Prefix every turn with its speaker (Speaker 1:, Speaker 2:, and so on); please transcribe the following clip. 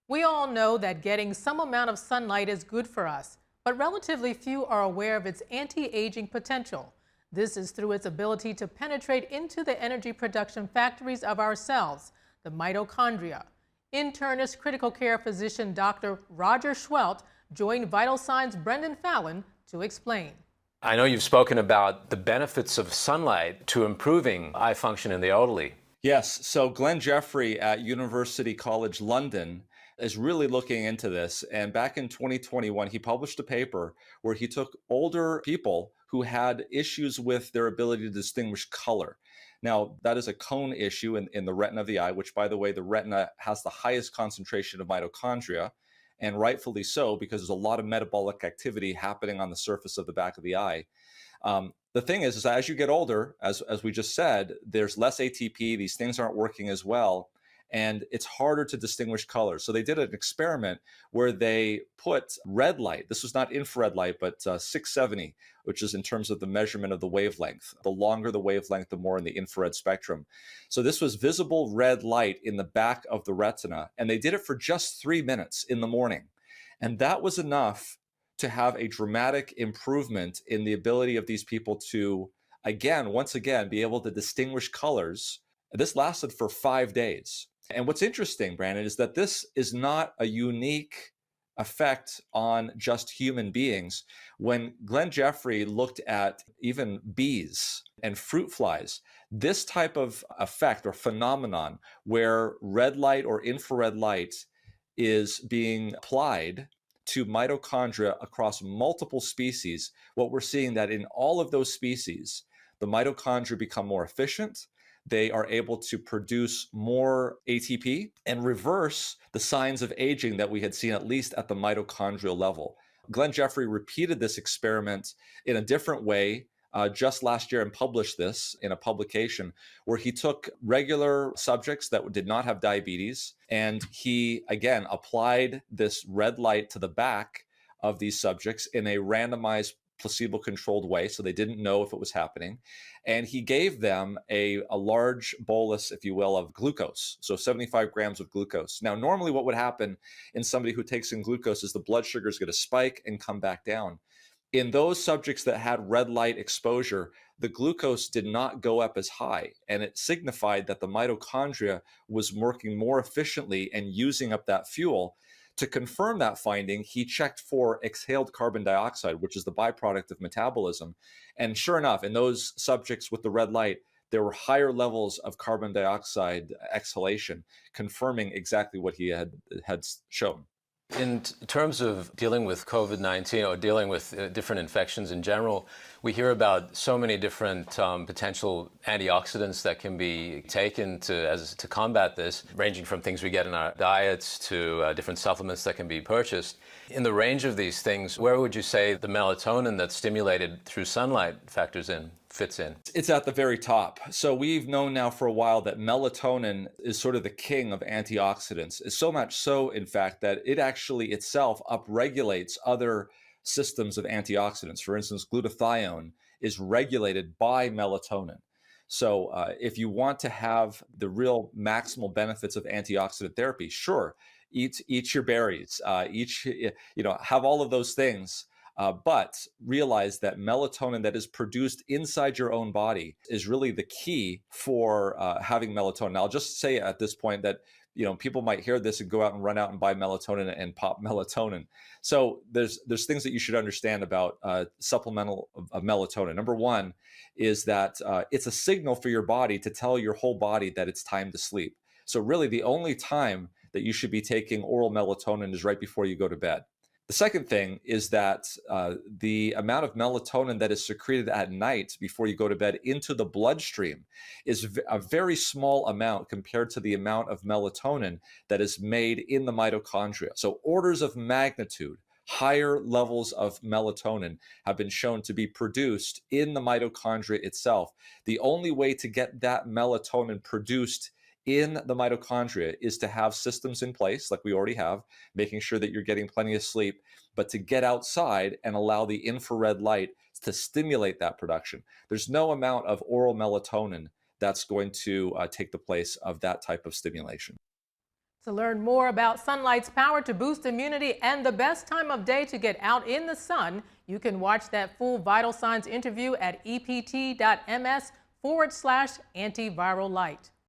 Speaker 1: We all know that getting some amount of sunlight is good for us, but relatively few are aware of its anti-aging potential. This is through its ability to penetrate into the energy production factories of our cells, the mitochondria. Internist critical care physician Dr. Roger Seheult joined Vital Signs Brendon Fallon to explain.
Speaker 2: I know you've spoken about the benefits of sunlight to improving eye function in the elderly.
Speaker 3: Yes, so Glenn Jeffrey at University College London is really looking into this. And back in 2021, he published a paper where he took older people who had issues with their ability to distinguish color. Now, that is a cone issue in the retina of the eye, which, by the way, the retina has the highest concentration of mitochondria, and rightfully so, because there's a lot of metabolic activity happening on the surface of the back of the eye. The thing is as you get older, as we just said, there's less ATP, these things aren't working as well, and it's harder to distinguish colors. So they did an experiment where they put red light, this was not infrared light, but 670, which is in terms of the measurement of the wavelength. The longer the wavelength, the more in the infrared spectrum. So this was visible red light in the back of the retina, and they did it for just 3 minutes in the morning. And that was enough to have a dramatic improvement in the ability of these people to, once again, be able to distinguish colors. This lasted for 5 days. And what's interesting, Brandon, is that this is not a unique effect on just human beings. When Glenn Jeffrey looked at even bees and fruit flies, this type of effect or phenomenon where red light or infrared light is being applied to mitochondria across multiple species, what we're seeing that in all of those species, the mitochondria become more efficient. They are able to produce more ATP and reverse the signs of aging that we had seen, at least at the mitochondrial level. Glenn Jeffrey repeated this experiment in a different way just last year and published this in a publication where he took regular subjects that did not have diabetes, and he, again, applied this red light to the back of these subjects in a randomized placebo-controlled way, so they didn't know if it was happening. And he gave them a large bolus, if you will, of glucose, so 75 grams of glucose. Now, normally what would happen in somebody who takes in glucose is the blood sugar is going to spike and come back down. In those subjects that had red light exposure, the glucose did not go up as high, and it signified that the mitochondria was working more efficiently and using up that fuel. To confirm that finding, he checked for exhaled carbon dioxide, which is the byproduct of metabolism. And sure enough, in those subjects with the red light, there were higher levels of carbon dioxide exhalation, confirming exactly what he had shown.
Speaker 2: In terms of dealing with COVID-19 or dealing with different infections in general, we hear about so many different potential antioxidants that can be taken to combat this, ranging from things we get in our diets to different supplements that can be purchased. In the range of these things, where would you say the melatonin that's stimulated through sunlight fits in?
Speaker 3: It's at the very top. So we've known now for a while that melatonin is sort of the king of antioxidants. It's so much so, in fact, that it actually itself upregulates other systems of antioxidants. For instance, glutathione is regulated by melatonin. So if you want to have the real maximal benefits of antioxidant therapy, sure, eat your berries, have all of those things. But realize that melatonin that is produced inside your own body is really the key for having melatonin. Now, I'll just say at this point that people might hear this and go out and run out and buy melatonin and pop melatonin. So there's things that you should understand about supplemental of melatonin. Number one is that it's a signal for your body to tell your whole body that it's time to sleep. So really, the only time that you should be taking oral melatonin is right before you go to bed. The second thing is that the amount of melatonin that is secreted at night before you go to bed into the bloodstream is a very small amount compared to the amount of melatonin that is made in the mitochondria. So orders of magnitude higher levels of melatonin have been shown to be produced in the mitochondria itself. The only way to get that melatonin produced in the mitochondria is to have systems in place like we already have, making sure that you're getting plenty of sleep, but to get outside and allow the infrared light to stimulate that production. There's no amount of oral melatonin that's going to take the place of that type of stimulation.
Speaker 1: To learn more about sunlight's power to boost immunity and the best time of day to get out in the sun, you can watch that full Vital Signs interview at ept.ms/antivirallight.